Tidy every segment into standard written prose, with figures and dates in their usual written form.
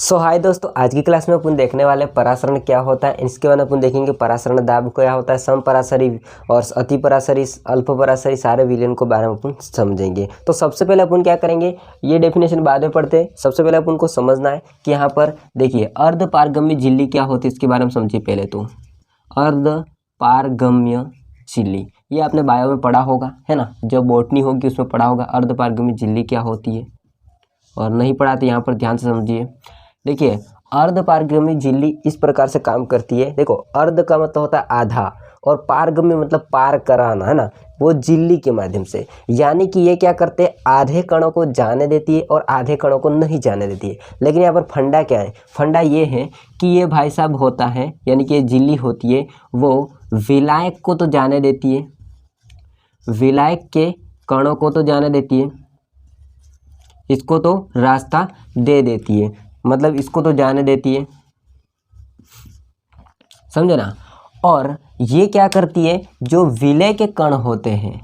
हाय दोस्तों, आज की क्लास में अपन देखने वाले परासरण क्या होता है। इसके बाद अपन देखेंगे परासरण दाब क्या होता है, समपरासरी और अति परासरी, अल्प परासरी, सारे विलयन को बारे में अपन समझेंगे। तो सबसे पहले अपन क्या करेंगे, ये डेफिनेशन बाद में पढ़ते हैं। सबसे पहले अपन को समझना है कि यहाँ पर देखिए अर्ध पारगम्य झिल्ली क्या होती है, इसके बारे में समझिए। पहले तो अर्ध पारगम्य झिल्ली, ये आपने बायो में पढ़ा होगा, है ना, जब बॉटनी होगी उसमें पढ़ा होगा अर्ध पारगम्य झिल्ली क्या होती है। और नहीं पढ़ा तो यहाँ पर ध्यान से समझिए। देखिए अर्ध पारगम्य झिल्ली इस प्रकार से काम करती है। देखो अर्ध का मतलब होता है आधा और पारगम्य मतलब पार कराना, है ना, वो झिल्ली के माध्यम से। यानी कि ये क्या करते हैं, आधे कणों को जाने देती है और आधे कणों को नहीं जाने देती है। लेकिन यहाँ पर फंडा क्या है, फंडा ये है कि ये भाई साहब होता है, यानी कि ये झिल्ली होती है वो विलायक को तो जाने देती है, विलायक के कणों को तो जाने देती है, इसको तो रास्ता दे देती है, मतलब इसको तो जाने देती है, समझे ना। और ये क्या करती है, जो विलय के कण होते हैं,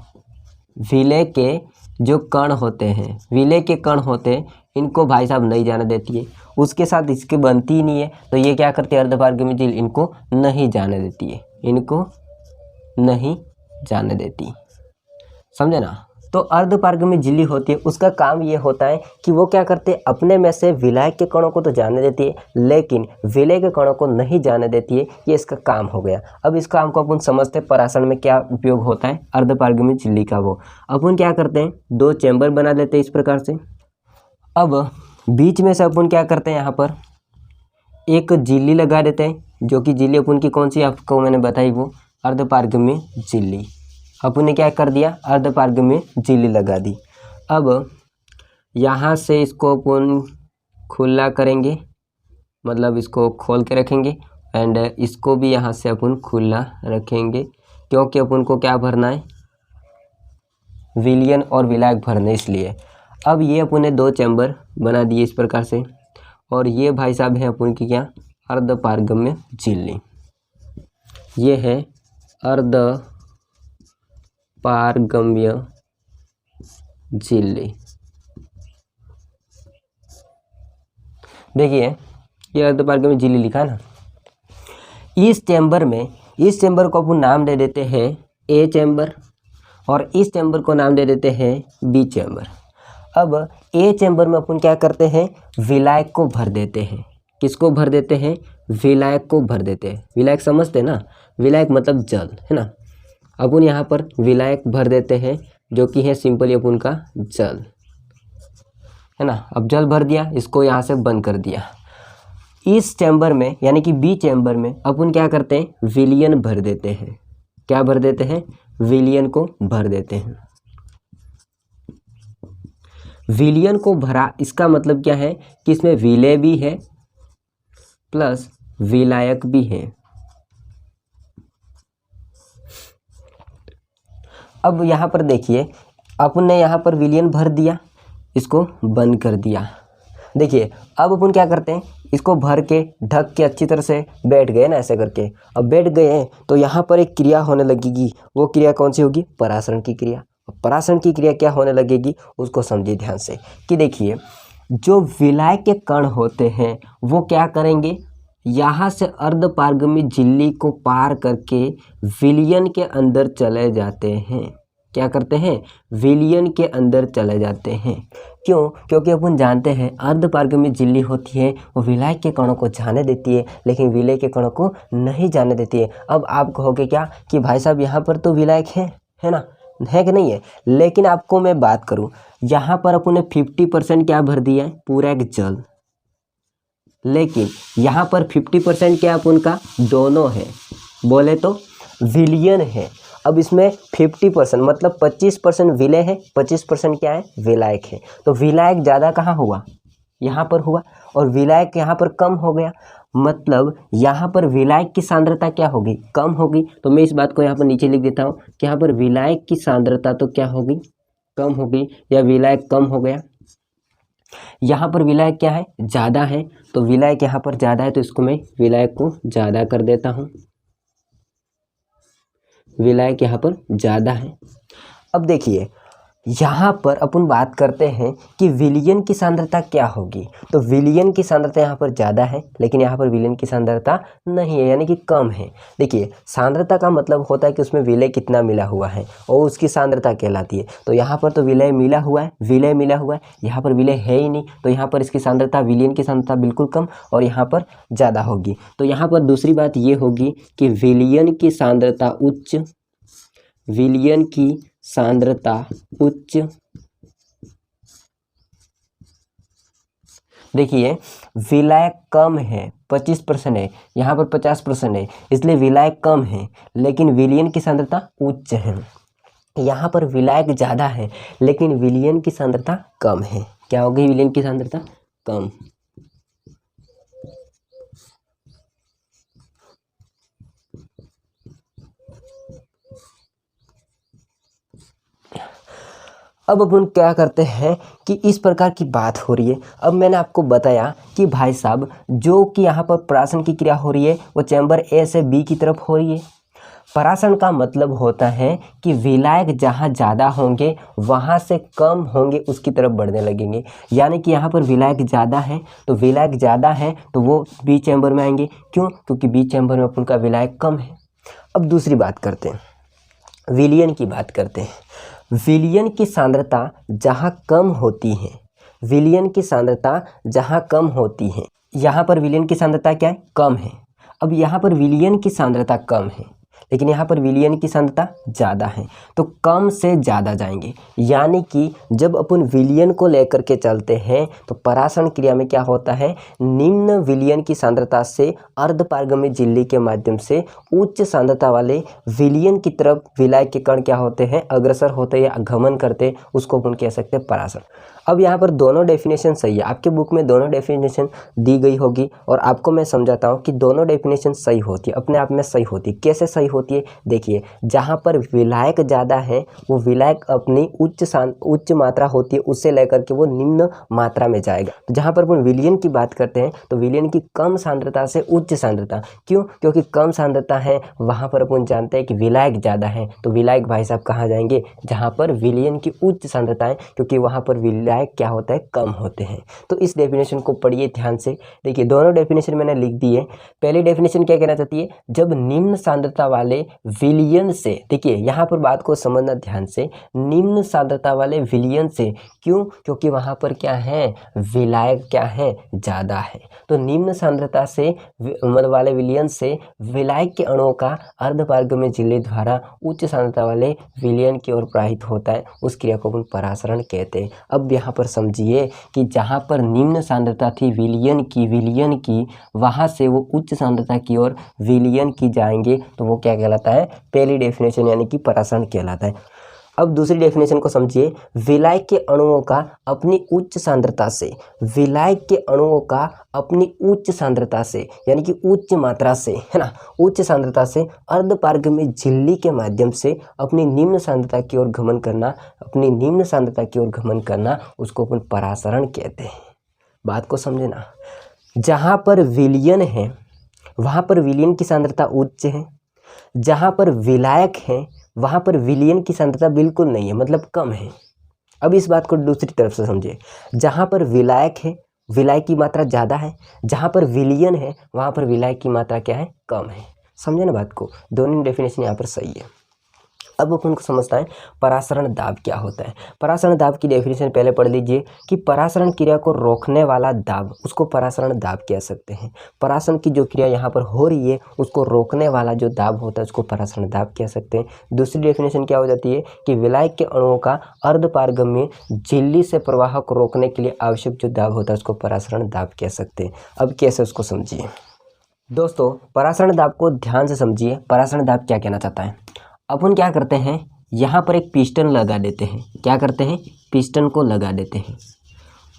विलय के जो कण होते हैं, विलय के कण होते हैं, इनको भाई साहब नहीं जाने देती है, उसके साथ इसके बनती ही नहीं है। तो ये क्या करती है, अर्धपारगम्य झिल्ली इनको नहीं जाने देती है, इनको नहीं जाने देती, समझे ना। तो अर्धपारगम्य झिल्ली होती है, उसका काम ये होता है कि वो क्या करते हैं, अपने में से विलायक के कणों को तो जाने देती है लेकिन विलय के कणों को नहीं जाने देती है। ये इसका काम हो गया। अब इस काम को अपन समझते हैं परासरण में क्या उपयोग होता है अर्धपारगम्य झिल्ली का। वो अपन क्या करते हैं, दो चैम्बर बना देते हैं इस प्रकार से। अब बीच में से अपन क्या करते हैं, यहाँ पर एक झिल्ली लगा देते हैं, जो कि झिल्ली अपन की कौन सी आपको मैंने बताई, वो अर्धपारगम्य झिल्ली। अपन ने क्या कर दिया, अर्धपारगम्य झिल्ली लगा दी। अब यहाँ से इसको अपन खुला करेंगे, मतलब इसको खोल के रखेंगे, एंड इसको भी यहाँ से अपन खुला रखेंगे, क्योंकि अपन को क्या भरना है, विलयन और विलायक भरने, इसलिए। अब ये अपन ने दो चैम्बर बना दिए इस प्रकार से, और ये भाई साहब है अपन की क्या, अर्धपारगम्य झिल्ली। ये है अर्ध पारगम्य झिल्ली। देखिए ये अर्धपारगम्य झिल्ली लिखा ना। इस चैम्बर में, इस चैम्बर को अपन नाम दे देते हैं ए चैम्बर, और इस चैम्बर को नाम दे देते हैं बी चैम्बर। अब ए चैम्बर में अपन क्या करते हैं, विलायक को भर देते हैं। किसको भर देते हैं, विलायक को भर देते हैं। विलायक समझते हैं ना, विलायक मतलब जल, है ना। अपन यहाँ पर विलायक भर देते हैं, जो कि है सिंपली अपन का जल, है ना। अब जल भर दिया, इसको यहाँ से बंद कर दिया। इस चैम्बर में यानी कि बी चैम्बर में अपन क्या करते हैं, विलयन भर देते हैं। क्या भर देते हैं, विलयन को भर देते हैं। विलयन को भरा, इसका मतलब क्या है कि इसमें विलय भी है प्लस विलायक भी है। अब यहाँ पर देखिए अपन ने यहाँ पर विलयन भर दिया, इसको बंद कर दिया। देखिए अब अपन क्या करते हैं, इसको भर के ढक के अच्छी तरह से बैठ गए ना, ऐसे करके। अब बैठ गए हैं तो यहाँ पर एक क्रिया होने लगेगी। वो क्रिया कौन सी होगी, परासरण की क्रिया। परासरण की क्रिया क्या होने लगेगी, उसको समझिए ध्यान से। कि देखिए जो विलायक के कण होते हैं वो क्या करेंगे, यहाँ से अर्धपारगम्य झिल्ली को पार करके विलयन के अंदर चले जाते हैं। क्या करते हैं, विलयन के अंदर चले जाते हैं। क्यों, क्योंकि अपन जानते हैं अर्धपारगम्य झिल्ली होती है वो विलायक के कणों को जाने देती है लेकिन विलय के कणों को नहीं जाने देती है। अब आप कहोगे क्या कि भाई साहब यहाँ पर तो विलायक है ना, है कि नहीं है। लेकिन आपको मैं बात करूँ, यहाँ पर अपन ने 50% क्या भर दिया है, पूरा एक जल। लेकिन यहाँ पर 50% क्या अपन का दोनों है, बोले तो विलयन है। अब इसमें 50% मतलब 25% विलय है, 25% क्या है, विलायक है। तो विलायक ज़्यादा कहाँ हुआ, यहाँ पर हुआ, और विलायक यहाँ पर कम हो गया। मतलब यहाँ पर विलायक की सांद्रता क्या होगी, कम होगी। तो मैं इस बात को यहाँ पर नीचे लिख देता हूँ कि यहाँ पर विलायक की सांद्रता तो क्या होगी, कम होगी, या विलायक कम हो गया। यहाँ पर विलायक क्या है, ज़्यादा है, तो विलायक यहाँ पर ज़्यादा है तो इसको मैं विलायक को ज़्यादा कर देता हूँ। विलायक यहाँ पर ज़्यादा है। अब देखिए यहाँ पर अपन बात करते हैं कि विलयन की सांद्रता क्या होगी। तो विलयन की सांद्रता यहाँ पर ज़्यादा है, लेकिन यहाँ पर विलयन की सांद्रता नहीं है, यानी कि कम है। देखिए सांद्रता का मतलब होता है कि उसमें विलय कितना मिला हुआ है और उसकी सांद्रता कहलाती है। तो यहाँ पर तो विलय मिला हुआ है, विलय मिला हुआ है, यहाँ पर विलय है ही नहीं, तो यहाँ पर इसकी सांद्रता, विलयन की सांद्रता बिल्कुल कम और यहाँ पर ज़्यादा होगी। तो यहाँ पर दूसरी बात ये होगी कि विलयन की सांद्रता उच्च, विलयन की सांद्रता उच्च। देखिए विलय कम है, 25% है, यहाँ पर 50% है, इसलिए विलय कम है, लेकिन विलयन की सांद्रता उच्च है। यहाँ पर विलायक ज़्यादा है, लेकिन विलयन की सांद्रता कम है। क्या होगी विलयन की सांद्रता? कम। अब अपन क्या करते हैं कि इस प्रकार की बात हो रही है। अब मैंने आपको बताया कि भाई साहब जो कि यहाँ पर परासरण की क्रिया हो रही है वो चैम्बर ए से बी की तरफ हो रही है। परासरण का मतलब होता है कि विलायक जहाँ ज़्यादा होंगे वहाँ से कम होंगे उसकी तरफ बढ़ने लगेंगे। यानी कि यहाँ पर विलायक ज़्यादा है, तो विलायक ज़्यादा है तो वो बी चैम्बर में आएंगे। क्यों? क्योंकि बी चैम्बर में अपन का विलायक कम है। अब दूसरी बात करते हैं, विलयन की बात करते हैं। विलयन की सांद्रता जहाँ कम होती है, विलयन की सांद्रता जहाँ कम होती है, यहाँ पर विलयन की सांद्रता क्या है? कम है। अब यहाँ पर विलयन की सांद्रता कम है, लेकिन यहाँ पर विलयन की सांद्रता ज़्यादा है, तो कम से ज़्यादा जाएंगे। यानी कि जब अपन विलयन को लेकर के चलते हैं तो परासरण क्रिया में क्या होता है, निम्न विलयन की सांद्रता से अर्धपारगम्य झिल्ली के माध्यम से उच्च सांद्रता वाले विलयन की तरफ विलायक के कण क्या होते हैं, अग्रसर होते या गमन करते, उसको अपन कह सकते हैं परासरण। अब यहाँ पर दोनों डेफिनेशन सही है, आपके बुक में दोनों डेफिनेशन दी गई होगी और आपको मैं समझाता हूँ कि दोनों डेफिनेशन सही होती है, अपने आप में सही होती है। कैसे सही होती है? देखिए जहाँ पर विलायक ज़्यादा है वो विलायक अपनी उच्च मात्रा होती है उससे लेकर के वो निम्न मात्रा में जाएगा। तो जहाँ पर अपन विलयन की बात करते हैं तो विलयन की कम सांद्रता से उच्च सांद्रता। क्यों? क्योंकि कम सांद्रता है वहाँ पर अपन जानते हैं कि विलायक ज़्यादा है, तो विलायक भाई साहब कहाँ जाएंगे? जहाँ पर विलयन की उच्च सांद्रता है, क्योंकि वहाँ पर विलायक क्या होता है? कम होते हैं। तो इस डेफिनेशन को पढ़िए ध्यान से। देखिए दोनों डेफिनेशन मैंने लिख दी है। पहली डेफिनेशन क्या कहना चाहती है? जब निम्न सांद्रता वाले विलयन से, देखिए यहाँ पर बात को समझना ध्यान से, निम्न सांद्रता वाले विलयन से। क्यों? क्योंकि वहाँ पर क्या है? विलायक क्या है? ज़्यादा है। तो निम्न सांद्रता से मतलब वाले विलयन से विलायक के अणुओं का अर्धपारगम्य झिल्ली द्वारा उच्च सांद्रता वाले विलयन की ओर प्रवाहित होता है, उस क्रिया को अपन परासरण कहते हैं। अब यहाँ पर समझिए कि जहाँ पर निम्न सांद्रता थी विलयन की वहाँ से वो उच्च सांद्रता की ओर विलयन की जाएंगे, तो वो क्या कहलाता है? पहली डेफिनेशन यानी कि परासरण कहलाता है। अब दूसरी डेफिनेशन को समझिए, विलायक के अणुओं का अपनी उच्च सांद्रता से, विलायक के अणुओं का अपनी उच्च सांद्रता से यानी कि उच्च मात्रा से, है ना, उच्च सांद्रता से अर्धपारगम्य झिल्ली के माध्यम से अपनी निम्न सांद्रता की ओर गमन करना, अपनी निम्न सांद्रता की ओर गमन करना, उसको अपन परासरण कहते हैं। बात को समझे ना। जहाँ पर विलयन है वहाँ पर विलयन की सांद्रता उच्च है, जहाँ पर विलायक है वहाँ पर विलयन की सांद्रता बिल्कुल नहीं है, मतलब कम है। अब इस बात को दूसरी तरफ से समझिए, जहाँ पर विलायक है विलायक की मात्रा ज़्यादा है, जहाँ पर विलयन है वहाँ पर विलायक की मात्रा क्या है? कम है। समझे ना बात को? दोनों डेफिनेशन यहाँ पर सही है। अब अपन को समझता है परासरण दाब क्या होता है। परासरण दाब की डेफिनेशन पहले पढ़ लीजिए कि परासरण क्रिया को रोकने वाला दाब, उसको परासरण दाब कह सकते हैं। परासरण की जो क्रिया यहाँ पर हो रही है उसको रोकने वाला जो दाब होता है उसको परासरण दाब कह सकते हैं। दूसरी डेफिनेशन क्या हो जाती है कि विलायक के अणुओं का अर्धपारगम्य झिल्ली से प्रवाह को रोकने के लिए आवश्यक जो दाब होता है उसको परासरण दाब कह सकते हैं। अब कैसे उसको समझिए दोस्तों। परासरण दाब को ध्यान से समझिए। परासरण दाब क्या कहना चाहता है? अपन क्या करते हैं, यहाँ पर एक पिस्टन लगा देते हैं। क्या करते हैं? पिस्टन को लगा देते हैं।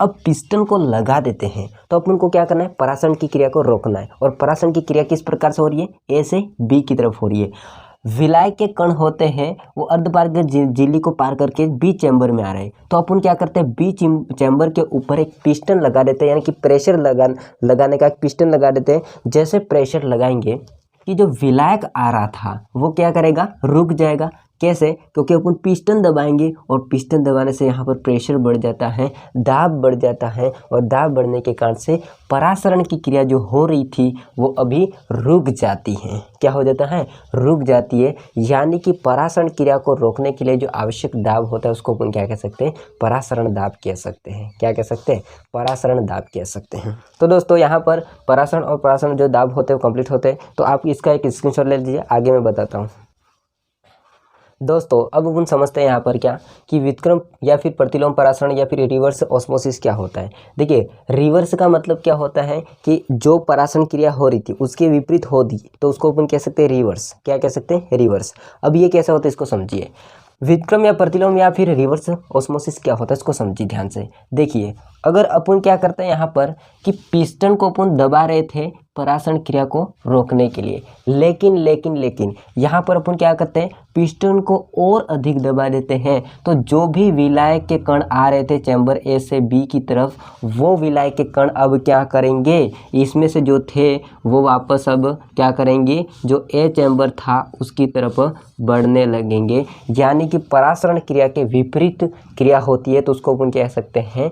अब पिस्टन को लगा देते हैं तो अपन को क्या करना है? परासरण की क्रिया को रोकना है। और परासरण की क्रिया किस प्रकार से हो रही है? ए से बी की तरफ हो रही है। विलायक के कण होते हैं वो अर्धपारगम्य झिल्ली को पार करके बी चैम्बर में आ रहे हैं, तो अपन क्या करते हैं? बी चैम्बर के ऊपर एक पिस्टन लगा देते हैं, यानी कि प्रेशर लगाने का एक पिस्टन लगा देते हैं। जैसे प्रेशर लगाएंगे कि जो विलायक आ रहा था वो क्या करेगा? रुक जाएगा। कैसे? क्योंकि अपन पिस्टन दबाएंगे और पिस्टन दबाने से यहाँ पर प्रेशर बढ़ जाता है, दाब बढ़ जाता है और दाब बढ़ने के कारण से परासरण की क्रिया जो हो रही थी वो अभी रुक जाती है। क्या हो जाता है? रुक जाती है। यानी कि परासरण क्रिया को रोकने के लिए जो आवश्यक दाब होता है उसको अपन क्या कह सकते हैं? परासरण दाब कह सकते हैं। क्या कह सकते हैं? परासरण दाब कह सकते हैं। तो दोस्तों यहाँ पर परासरण और परासरण जो दाब होते हैं वो कंप्लीट होते हैं। तो आप इसका एक स्क्रीनशॉट ले लीजिए, आगे मैं बताता हूँ। दोस्तों अब अपन समझते हैं यहाँ पर क्या कि व्युत्क्रम या फिर प्रतिलोम परासरण या फिर रिवर्स ऑस्मोसिस क्या होता है। देखिए, रिवर्स का मतलब क्या होता है कि जो परासरण क्रिया हो रही थी उसके विपरीत हो दी तो उसको अपन कह सकते हैं रिवर्स। क्या कह सकते हैं? रिवर्स। अब ये कैसे होता है इसको समझिए। व्युत्क्रम या प्रतिलोम या फिर रिवर्स ऑस्मोसिस क्या होता है इसको समझिए ध्यान से। देखिए, अगर अपन क्या करते हैं यहाँ पर कि पिस्टन को अपन दबा रहे थे परासरण क्रिया को रोकने के लिए, लेकिन यहाँ पर अपन क्या करते हैं? पिस्टन को और अधिक दबा देते हैं। तो जो भी विलायक के कण आ रहे थे चैम्बर ए से बी की तरफ, वो विलायक के कण अब क्या करेंगे? इसमें से जो थे वो वापस अब क्या करेंगे? जो ए चैम्बर था उसकी तरफ बढ़ने लगेंगे। यानी कि परासरण क्रिया के विपरीत क्रिया होती है तो उसको अपन कह सकते हैं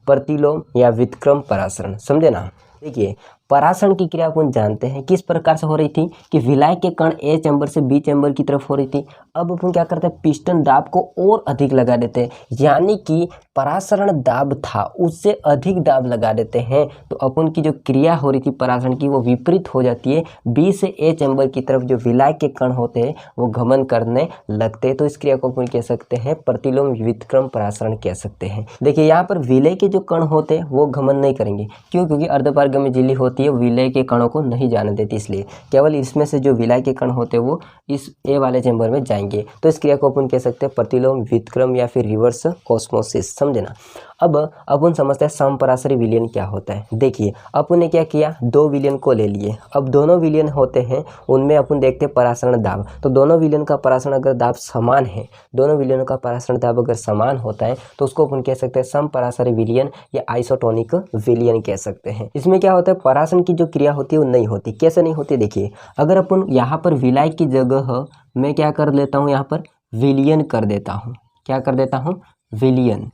प्रतिलोम या व्युत्क्रम परासरण। समझे ना? देखिए, परासरण की क्रिया अपन जानते हैं किस प्रकार से हो रही थी कि विलायक के कण ए चैम्बर से बी चैम्बर की तरफ हो रही थी। अब अपन क्या करते हैं? पिस्टन दाब को और अधिक लगा देते हैं, यानी कि परासरण दाब था उससे अधिक दाब लगा देते हैं। तो अपन की जो क्रिया हो रही थी परासरण की वो विपरीत हो जाती है। बी से ए चैम्बर की तरफ जो विलायक के कण होते हैं वो गमन करने लगते हैं। तो इस क्रिया को अपन कह सकते हैं प्रतिलोम व्युत्क्रम परासरण कह सकते हैं। देखिए, यहाँ पर विलय के जो कण होते हैं वो गमन नहीं करेंगे। क्यों? क्योंकि अर्धपारगम्य झिल्ली होती है, विलय के कणों को नहीं जाने देती, इसलिए केवल इसमें से जो विलय के कण होते हैं वो इस ए वाले चैम्बर में जाएंगे। तो इस क्रिया को अपन कह सकते हैं प्रतिलोम व्युत्क्रम या फिर रिवर्स ऑस्मोसिस। समझे ना? अब अपन समझते हैं समपरासरी विलयन क्या होता है। देखिए, अपन ने क्या किया? दो विलयन को ले लिए। अब दोनों विलयन होते हैं उनमें अपन देखते हैं परासरण दाब। तो दोनों विलयन का परासरण अगर दाब समान है, दोनों विलयनों का परासरण दाब अगर समान होता है तो उसको अपन कह सकते हैं समपरासरी विलयन या आइसोटोनिक विलयन कह सकते हैं। इसमें क्या होता है? परासरण की जो क्रिया होती है वो नहीं होती। कैसे नहीं होती? देखिए, अगर अपन यहाँ पर विलय की जगह मैं क्या कर लेता हूँ? यहाँ पर विलयन कर देता हूँ। क्या कर देता हूँ? विलयन।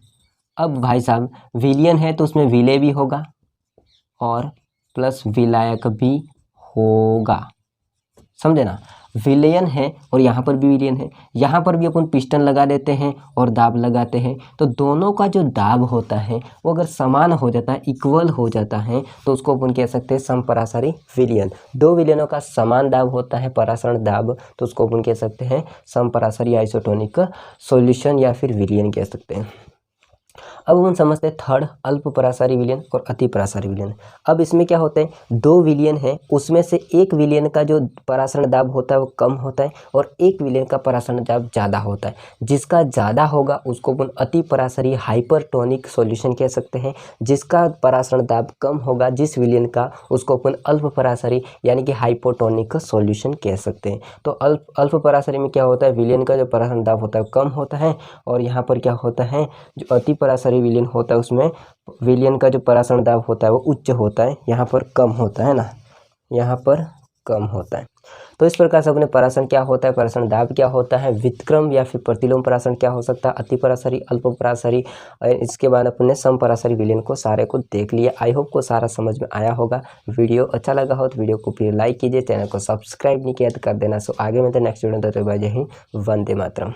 अब भाई साहब, विलयन है तो उसमें विलय भी होगा और प्लस विलायक भी होगा। समझे ना? विलयन है और यहाँ पर भी विलयन है। यहाँ पर भी अपन पिस्टन लगा देते हैं और दाब लगाते हैं। तो दोनों का जो दाब होता है वो अगर समान हो जाता है, इक्वल हो जाता है, तो उसको अपन कह सकते हैं समपरासरी विलयन। दो विलयनों का समान दाब होता है परासरण दाब, तो उसको अपन कह सकते हैं समपरासरी आइसोटोनिक सॉल्यूशन या फिर विलयन कह सकते हैं। अब हम समझते हैं थर्ड, अल्प परासरी विलयन और अति परासरी विलयन। अब इसमें क्या होता है? दो विलयन है, उसमें से एक विलयन का जो परासरण दाब होता है वो कम होता है और एक विलयन का परासरण दाब ज़्यादा होता है। जिसका ज़्यादा होगा उसको अपन अति परासरी हाइपरटोनिक सॉल्यूशन कह सकते हैं। जिसका परासरण दाब कम होगा जिस विलयन का, उसको अपन अल्प परासरी यानी कि हाइपोटोनिक सॉल्यूशन कह सकते हैं। तो अल्प परासरी में क्या होता है? विलयन का जो परासरण दाब होता है कम होता है और यहाँ पर क्या होता है? जो अति परासरी विलयन होता है उसमें विलयन का जो परासरण दाब होता है वो उच्च होता है, यहाँ पर कम होता है ना, यहाँ पर कम होता है। तो इस प्रकार से अपने परासरण क्या होता है, परासरण दाब क्या होता है, व्युत्क्रम या फिर प्रतिलोम परासरण क्या हो सकता है, अति परासरी, अल्प परासरी, इसके बाद अपने समपरासरी विलयन को सारे को देख लिया। आई होप को सारा समझ में आया होगा। वीडियो अच्छा लगा हो तो वीडियो को फिर लाइक कीजिए, चैनल को सब्सक्राइब नहीं किया तो कर देना। सो आगे मिलते हैं नेक्स्ट वीडियो में। जय हिंद, वंदे मातरम।